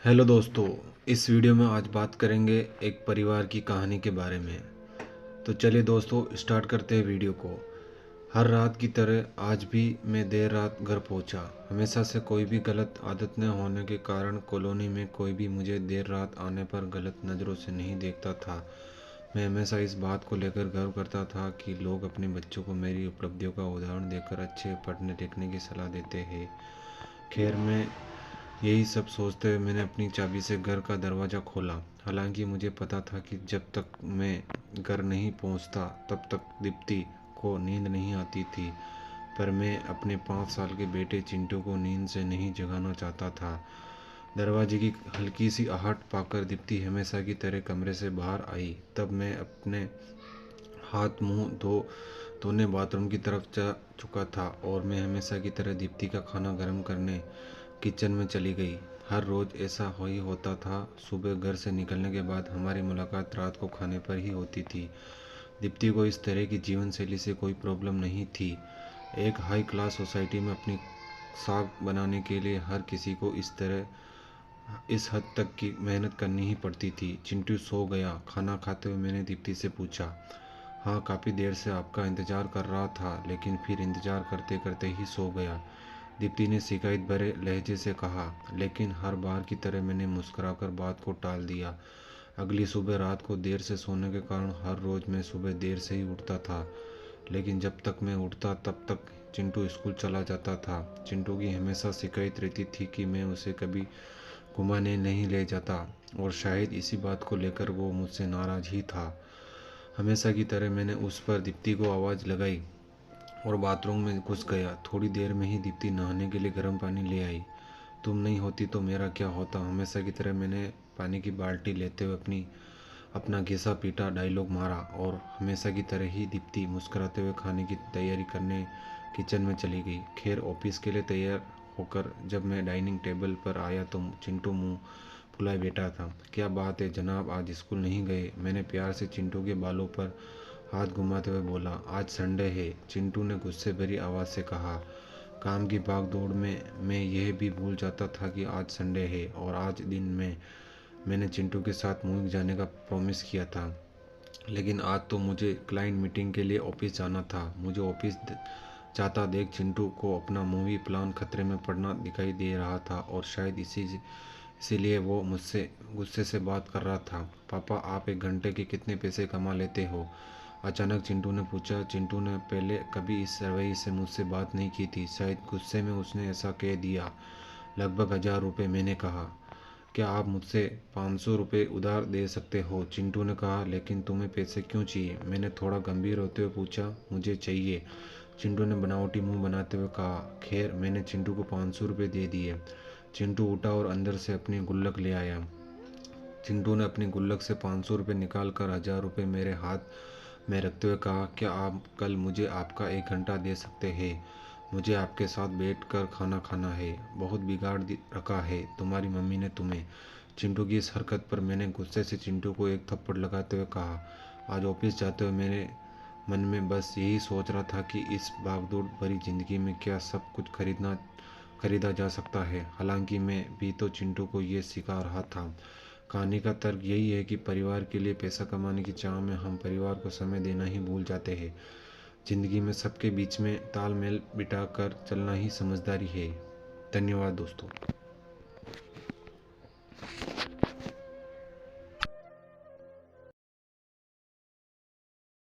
Hello दोस्तों, इस video में आज बात करेंगे एक परिवार की कहानी के बारे में। तो चलिए दोस्तों, स्टार्ट करते हैं वीडियो को। हर रात की तरह आज भी मैं देर रात घर पहुंचा। हमेशा से कोई भी गलत आदत न होने के कारण कॉलोनी में कोई भी मुझे देर रात आने पर गलत नज़रों से नहीं देखता था। मैं हमेशा इस बात को लेकर गर्व करता था कि लोग अपने बच्चों को मेरी उपलब्धियों का उदाहरण देकर अच्छे पढ़ने लिखने की सलाह देते हैं। खैर, मैं यही सब सोचते हुए मैंने अपनी चाबी से घर का दरवाज़ा खोला। हालांकि मुझे पता था कि जब तक मैं घर नहीं पहुंचता तब तक दीप्ति को नींद नहीं आती थी। पर मैं अपने 5 साल के बेटे चिंटू को नींद से नहीं जगाना चाहता था। दरवाजे की हल्की सी आहट पाकर दीप्ति हमेशा की तरह कमरे से बाहर आई। तब मैं अपने हाथ मुंह धोने बाथरूम की तरफ जा चुका था और मैं हमेशा की तरह दीप्ति का खाना गर्म करने किचन में चली गई। हर रोज़ ऐसा ही होता था। सुबह घर से निकलने के बाद हमारी मुलाकात रात को खाने पर ही होती थी। दीप्ति को इस तरह की जीवन शैली से कोई प्रॉब्लम नहीं थी। एक हाई क्लास सोसाइटी में अपनी साख बनाने के लिए हर किसी को इस हद तक की मेहनत करनी ही पड़ती थी। चिंटू सो गया। खाना खाते हुए मैंने दीप्ति से पूछा, हाँ, काफ़ी देर से आपका इंतज़ार कर रहा था, लेकिन फिर इंतज़ार करते करते ही सो गया। दीप्ति ने शिकायत भरे लहजे से कहा, लेकिन हर बार की तरह मैंने मुस्कुराकर बात को टाल दिया। अगली सुबह रात को देर से सोने के कारण हर रोज़ मैं सुबह देर से ही उठता था, लेकिन जब तक मैं उठता तब तक चिंटू स्कूल चला जाता था। चिंटू की हमेशा शिकायत रहती थी कि मैं उसे कभी घुमाने नहीं ले जाता, और शायद इसी बात को लेकर वो मुझसे नाराज़ ही था। हमेशा की तरह मैंने उस पर दीप्ति को आवाज़ लगाई और बाथरूम में घुस गया। थोड़ी देर में ही दीप्ति नहाने के लिए गर्म पानी ले आई। तुम नहीं होती तो मेरा क्या होता। हमेशा की तरह मैंने पानी की बाल्टी लेते हुए अपना घिसा पीटा डायलॉग मारा, और हमेशा की तरह ही दीप्ति मुस्कुराते हुए खाने की तैयारी करने किचन में चली गई। खैर, ऑफिस के लिए तैयार होकर जब मैं डाइनिंग टेबल पर आया तो चिंटू मुंह फुलाए बैठा था। क्या बात है जनाब, आज स्कूल नहीं गए? मैंने प्यार से चिंटू के बालों पर हाथ घुमाते हुए बोला। आज संडे है, चिंटू ने गुस्से भरी आवाज़ से कहा। काम की भाग दौड़ में मैं यह भी भूल जाता था कि आज संडे है, और आज दिन में मैंने चिंटू के साथ मूवी जाने का प्रॉमिस किया था। लेकिन आज तो मुझे क्लाइंट मीटिंग के लिए ऑफिस जाना था। मुझे ऑफिस जाता देख चिंटू को अपना मूवी प्लान खतरे में पड़ना दिखाई दे रहा था, और शायद इसीलिए वो मुझसे गुस्से से बात कर रहा था। पापा, आप एक घंटे के कितने पैसे कमा लेते हो? अचानक चिंटू ने पूछा। चिंटू ने पहले कभी इस रवैये से मुझसे बात नहीं की थी। शायद गुस्से में उसने ऐसा कह दिया। लगभग 1000 रुपये, मैंने कहा। क्या आप मुझसे 500 रुपये उधार दे सकते हो? चिंटू ने कहा। लेकिन तुम्हें पैसे क्यों चाहिए? मैंने थोड़ा गंभीर होते हुए पूछा। मुझे चाहिए, चिंटू ने बनावटी मुंह बनाते हुए कहा। खैर, मैंने चिंटू को 500 रुपये दे दिए। चिंटू उठा और अंदर से अपनी गुल्लक ले आया। चिंटू ने अपनी गुल्लक से 500 रुपये निकाल कर 1000 रुपये मेरे हाथ में रखते हुए कहा, क्या आप कल मुझे आपका 1 घंटा दे सकते हैं? मुझे आपके साथ बैठकर खाना खाना है। बहुत बिगाड़ रखा है तुम्हारी मम्मी ने तुम्हें। चिंटू की इस हरकत पर मैंने गुस्से से चिंटू को एक थप्पड़ लगाते हुए कहा। आज ऑफिस जाते हुए मेरे मन में बस यही सोच रहा था कि इस भागदौड़ भरी जिंदगी में क्या सब कुछ खरीदा जा सकता है। हालांकि मैं भी तो चिंटू को ये सिखा रहा था। कहानी का तर्क यही है कि परिवार के लिए पैसा कमाने की चाह में हम परिवार को समय देना ही भूल जाते हैं। जिंदगी में सबके बीच में तालमेल बिठा कर चलना ही समझदारी है। धन्यवाद दोस्तों।